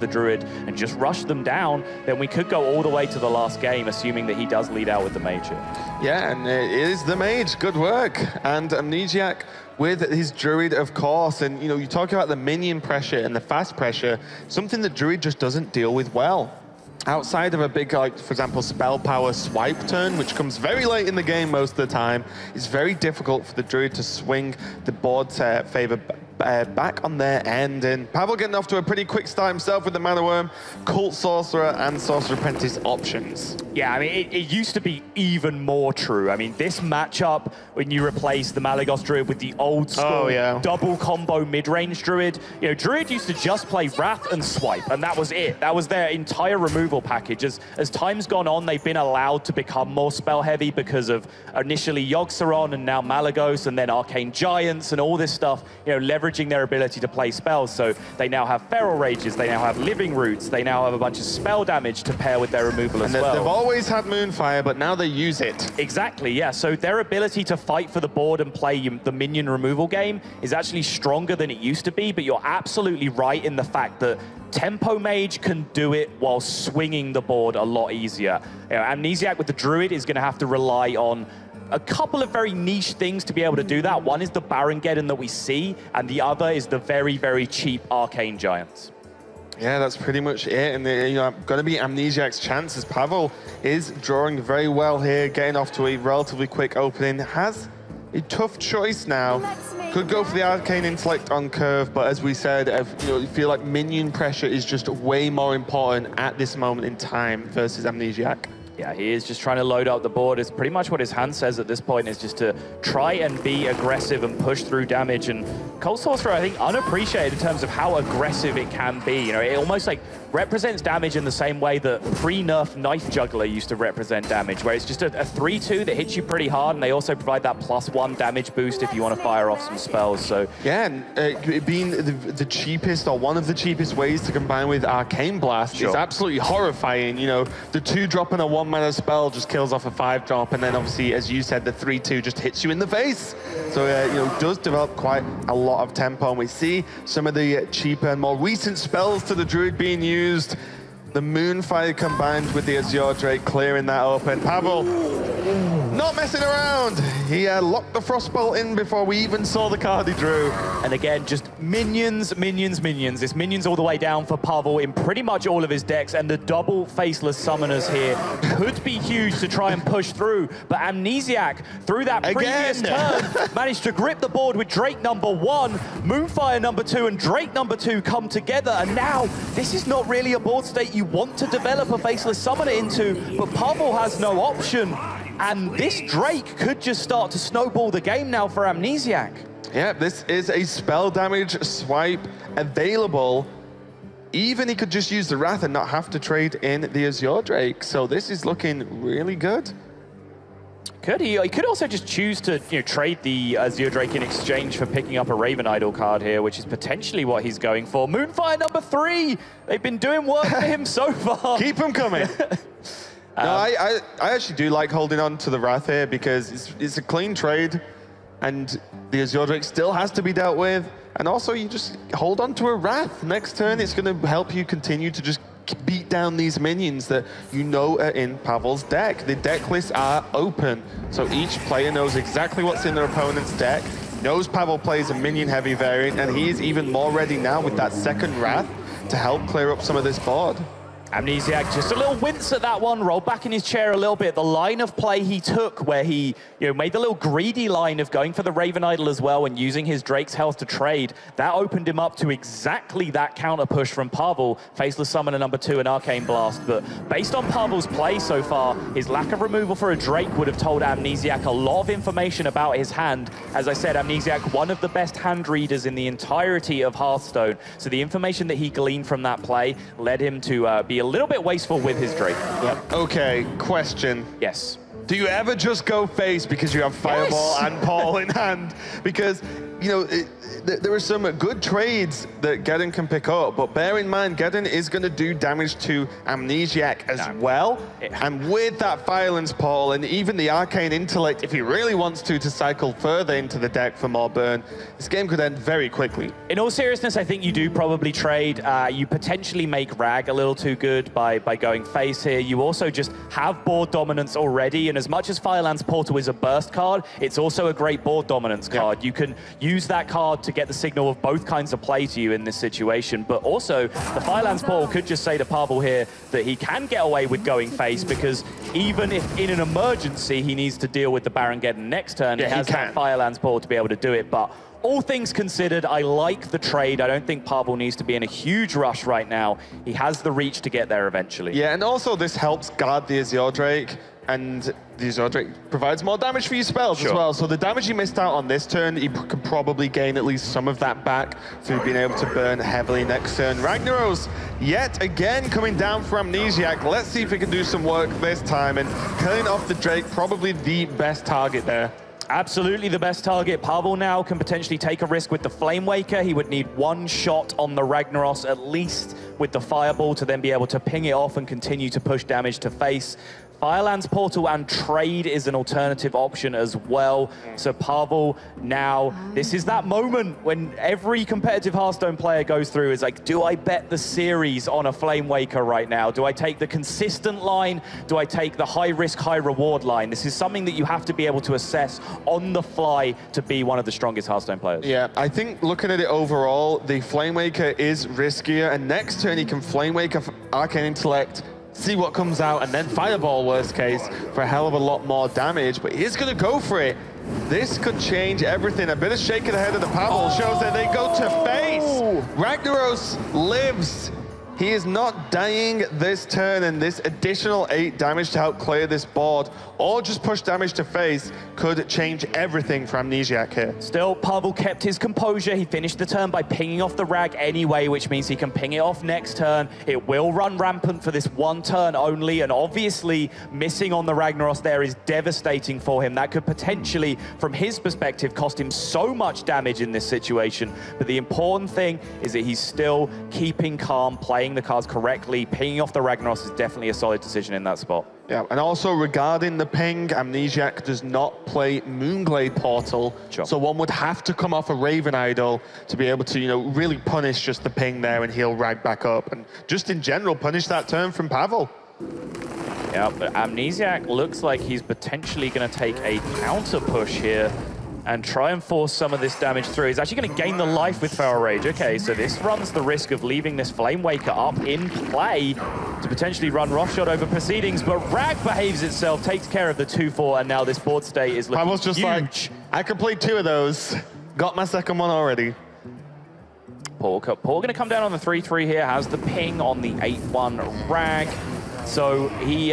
the druid and just rush them down, then we could go all the way to the last game, assuming that he does lead out with the mage here. Yeah, and it is the mage. Good work. And Amnesiac with his druid, of course. And, you know, you talk about the minion pressure and the fast pressure, something that druid just doesn't deal with well. Outside of a big, like, for example, spell power swipe turn, which comes very late in the game most of the time, it's very difficult for the druid to swing the board's favor back on their end. And Pavel getting off to a pretty quick start himself with the Mana Worm, Cult Sorcerer, and Sorcerer Apprentice options. Yeah, I mean, it used to be even more true. I mean, this matchup, when you replace the Malygos Druid with the old school double combo mid-range Druid, you know, Druid used to just play Wrath and Swipe, and that was it. That was their entire removal package. As time's gone on, they've been allowed to become more spell-heavy because of initially Yogg-Saron and now Malygos, and then Arcane Giants and all this stuff, you know, leveraging their ability to play spells. So they now have Feral Rages, they now have Living Roots, they now have a bunch of spell damage to pair with their removal as well. They've always had Moonfire, but now they use it. Exactly, yeah. So their ability to fight for the board and play the minion removal game is actually stronger than it used to be, but you're absolutely right in the fact that Tempo Mage can do it while swinging the board a lot easier. You know, Amnesiac with the Druid is going to have to rely on a couple of very niche things to be able to do that. One is the Barongeddon that we see, and the other is the very, very cheap Arcane Giants. Yeah, that's pretty much it. And you know, going to be Amnesiac's chances. Pavel is drawing very well here, getting off to a relatively quick opening. Has a tough choice now. Could go for the Arcane Intellect on curve, but as we said, you know, you feel like minion pressure is just way more important at this moment in time versus Amnesiac. Yeah, he is just trying to load up the board. It's pretty much what his hand says at this point, is just to try and be aggressive and push through damage. And Cult Sorcerer, I think, unappreciated in terms of how aggressive it can be. You know, it almost like represents damage in the same way that pre-nerf Knife Juggler used to represent damage, where it's just a 3-2 that hits you pretty hard, and they also provide that +1 damage boost if you want to fire off some spells. So yeah, and being the cheapest or one of the cheapest ways to combine with Arcane Blast is absolutely horrifying. You know, the 2-drop and a 1-mana spell just kills off a 5-drop, and then obviously, as you said, the 3-2 just hits you in the face. So you know, does develop quite a lot of tempo, and we see some of the cheaper and more recent spells to the Druid being used. The Moonfire combined with the Azure Drake clearing that open. Pavel not messing around. He locked the Frostbolt in before we even saw the card he drew. And again, just minions, minions, minions. It's minions all the way down for Pavel in pretty much all of his decks, and the double Faceless Summoners here could be huge to try and push through. But Amnesiac, through that previous turn, managed to grip the board with Drake #1, Moonfire #2, and Drake #2 come together. And now, this is not really a board state you want to develop a Faceless Summoner into, but Pavel has no option. And this Drake could just start to snowball the game now for Amnesiac. Yeah, this is a spell damage swipe available. Even he could just use the Wrath and not have to trade in the Azure Drake. So this is looking really good. Could he? He could also just choose to, you know, trade the Azure Drake in exchange for picking up a Raven Idol card here, which is potentially what he's going for. Moonfire #3. They've been doing work for him so far. Keep him coming. No, I actually do like holding on to the Wrath here because it's a clean trade, and the Azure Drake still has to be dealt with. And also, you just hold on to a Wrath. Next turn, it's going to help you continue to just beat down these minions that you know are in Pavel's deck. The deck lists are open, so each player knows exactly what's in their opponent's deck, knows Pavel plays a minion-heavy variant, and he is even more ready now with that second Wrath to help clear up some of this board. Amnesiac just a little wince at that one, rolled back in his chair a little bit. The line of play he took where he, you know, made the little greedy line of going for the Raven Idol as well and using his Drake's health to trade, that opened him up to exactly that counter push from Pavel, Faceless Summoner #2 and Arcane Blast. But based on Pavel's play so far, his lack of removal for a Drake would have told Amnesiac a lot of information about his hand. As I said, Amnesiac, one of the best hand readers in the entirety of Hearthstone. So the information that he gleaned from that play led him to be a little bit wasteful with his Drake. Yep. Okay, question. Yes. Do you ever just go face because you have Fireball and Paul in hand? Because you know, there are some good trades that Geddon can pick up, but bear in mind, Geddon is going to do damage to Amnesiac as well. And with that Violence Portal and even the Arcane Intellect, if he really wants to cycle further into the deck for more burn, this game could end very quickly. In all seriousness, I think you do probably trade. You potentially make Rag a little too good by going face here. You also just have board dominance already, and as much as Firelands Portal is a burst card, it's also a great board dominance card. You can use that card to get the signal of both kinds of play to you in this situation, but also the Firelands Portal could just say to Pavel here that he can get away with going face, because even if in an emergency he needs to deal with the Baron Geddon next turn, he has that Firelands Portal to be able to do it. But all things considered, I like the trade. I don't think Pavel needs to be in a huge rush right now. He has the reach to get there eventually. Yeah, and also this helps guard the Azure Drake, and the Azure Drake provides more damage for your spells as well. So the damage you missed out on this turn, you could probably gain at least some of that back through being able to burn heavily next turn. Ragnaros, yet again, coming down for Amnesiac. Let's see if he can do some work this time, and killing off the Drake, probably the best target there. Absolutely the best target. Pavel now can potentially take a risk with the Flame Waker. He would need one shot on the Ragnaros, at least with the Fireball, to then be able to ping it off and continue to push damage to face. Firelands Portal and trade is an alternative option as well. So Pavel now, this is that moment when every competitive Hearthstone player goes through, is like, do I bet the series on a Flame Waker right now? Do I take the consistent line? Do I take the high risk, high reward line? This is something that you have to be able to assess on the fly to be one of the strongest Hearthstone players. Yeah, I think looking at it overall, the Flame Waker is riskier, and next turn he can Flame Waker Arcane Intellect, see what comes out, and then Fireball, worst case, for a hell of a lot more damage. But he's going to go for it. This could change everything. A bit of shake of the head of the Pavel shows that they go to face. Ragnaros lives. He is not dying this turn, and this additional 8 damage to help clear this board, or just push damage to face, could change everything for Amnesiac here. Still, Pavel kept his composure. He finished the turn by pinging off the Rag anyway, which means he can ping it off next turn. It will run rampant for this one turn only, and obviously missing on the Ragnaros there is devastating for him. That could potentially, from his perspective, cost him so much damage in this situation. But the important thing is that he's still keeping calm, playing the cards correctly. Pinging off the Ragnaros is definitely a solid decision in that spot. Yeah, and also regarding the ping, Amnesiac does not play Moonglade Portal, so one would have to come off a Raven Idol to be able to, you know, really punish just the ping there and he'll Rag back up, and just in general punish that turn from Pavel. Yeah, but Amnesiac looks like he's potentially going to take a counter push here and try and force some of this damage through. He's actually going to gain the life with Feral Rage. Okay, so this runs the risk of leaving this Flame Waker up in play to potentially run Roughshot over Proceedings, but Rag behaves itself, takes care of the 2-4, and now this board state is looking Pavel's just huge. like, I complete 2 of those. Got my second one already. Paul going to come down on the 3-3 here, has the ping on the 8-1 Rag. So he,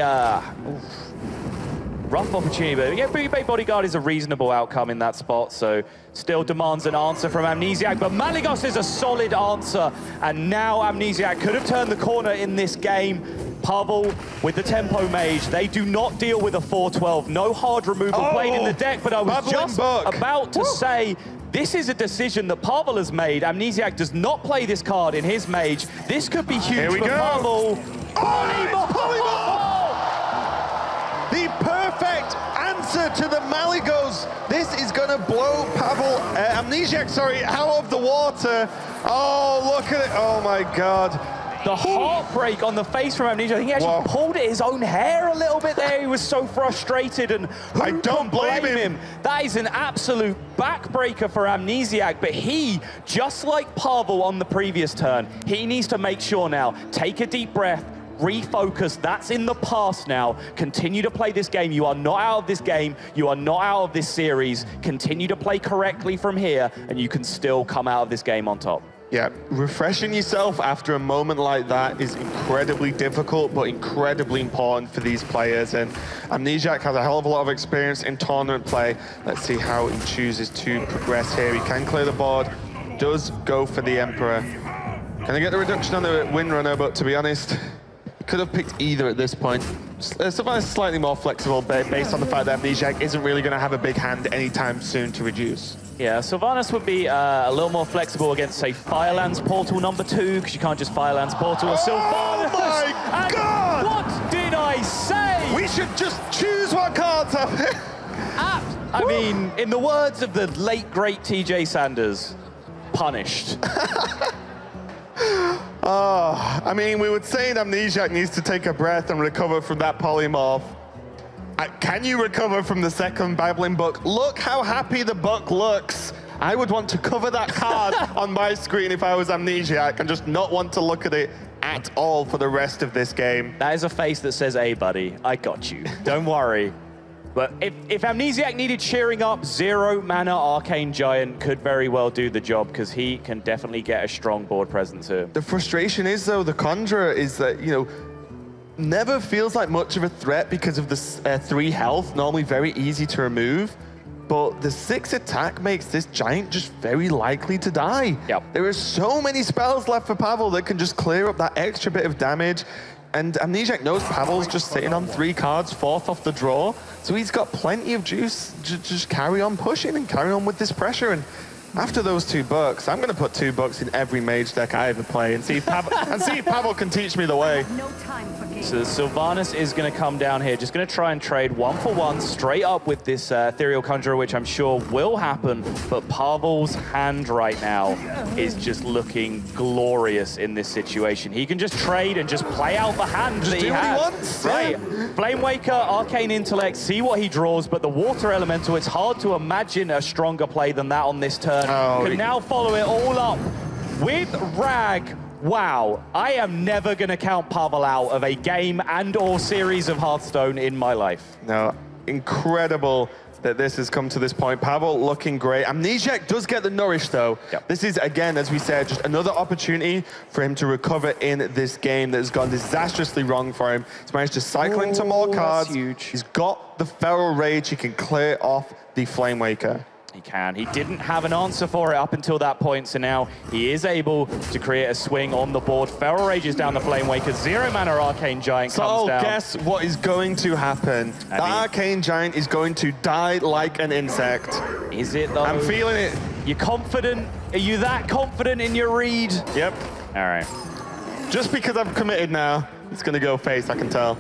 rough opportunity, but yeah, Booty Bay Bodyguard is a reasonable outcome in that spot, so still demands an answer from Amnesiac, but Malygos is a solid answer, and now Amnesiac could have turned the corner in this game. Pavel with the Tempo Mage, they do not deal with a 4-12, no hard removal played in the deck, but I was just about to say, this is a decision that Pavel has made. Amnesiac does not play this card in his Mage. This could be huge for Pavel. Polymorph! The perfect answer to the Malygos. This is going to blow Pavel, Amnesiac, sorry, out of the water. Oh, look at it. Oh, my God. The heartbreak on the face from Amnesiac. I think he actually pulled at his own hair a little bit there. He was so frustrated, and I don't blame him. That is an absolute backbreaker for Amnesiac, but he, just like Pavel on the previous turn, he needs to make sure now, take a deep breath, refocus. That's in the past now. Continue to play this game. You are not out of this game. You are not out of this series. Continue to play correctly from here, and you can still come out of this game on top. Yeah, refreshing yourself after a moment like that is incredibly difficult, but incredibly important for these players. And Amnesiac has a hell of a lot of experience in tournament play. Let's see how he chooses to progress here. He can clear the board, does go for the Emperor. Can I get the reduction on the Windrunner? But to be honest, could have picked either at this point. Sylvanas is slightly more flexible based on the fact that Amnesiac isn't really going to have a big hand anytime soon to reduce. Yeah, Sylvanas would be a little more flexible against, say, Firelands Portal #2, because you can't just Firelands Portal a Sylvanas. Oh my God! What did I say? We should just choose what cards are. I mean, in the words of the late, great TJ Sanders, punished. I mean, we would say Amnesiac needs to take a breath and recover from that polymorph. Can you recover from the second babbling buck? Look how happy the buck looks. I would want to cover that card on my screen if I was Amnesiac and just not want to look at it at all for the rest of this game. That is a face that says, hey, buddy, I got you. Don't worry. But if Amnesiac needed cheering up, 0 mana Arcane Giant could very well do the job, because he can definitely get a strong board presence here. The frustration is, though, the Conjurer is that, you know, never feels like much of a threat because of the 3 health, normally very easy to remove. But the 6 attack makes this Giant just very likely to die. Yep. There are so many spells left for Pavel that can just clear up that extra bit of damage. And Amnesiac knows Pavel's just sitting on 3 cards, 4th off the draw. So he's got plenty of juice to just carry on pushing and carry on with this pressure. And after those 2 bucks, I'm going to put 2 bucks in every mage deck I ever play and see if Pavel can teach me the way. So Sylvanas is going to come down here, just going to try and trade 1-for-1 straight up with this Ethereal Conjurer, which I'm sure will happen. But Pavel's hand right now is just looking glorious in this situation. He can just trade and just play out the hand that he has. What he wants. Right. Yeah. Flamewaker, Arcane Intellect, see what he draws, but the Water Elemental, it's hard to imagine a stronger play than that on this turn. Can now follow it all up with Rag. Wow, I am never going to count Pavel out of a game and/or series of Hearthstone in my life. No, incredible that this has come to this point. Pavel looking great. Amnesiac does get the nourish, though. Yep. This is, again, as we said, just another opportunity for him to recover in this game that has gone disastrously wrong for him. He's managed to cycle into more cards. That's huge. He's got the Feral Rage. He can clear off the Flamewaker. He can. He didn't have an answer for it up until that point, so now he is able to create a swing on the board. Feral Rages down the Flamewaker. 0 mana Arcane Giant comes down. So guess what is going to happen? The Arcane Giant is going to die like an insect. Is it, though? I'm feeling it. You confident? Are you that confident in your read? Yep. All right. Just because I'm committed now, it's going to go face, I can tell.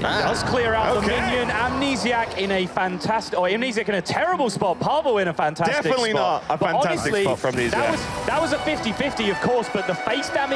Does clear out the minion. Amnesiac in a fantastic... Oh, Amnesiac in a terrible spot. Pavel in a fantastic Definitely spot. not a fantastic spot from Amnesiac. That was a 50-50, of course, but the face damage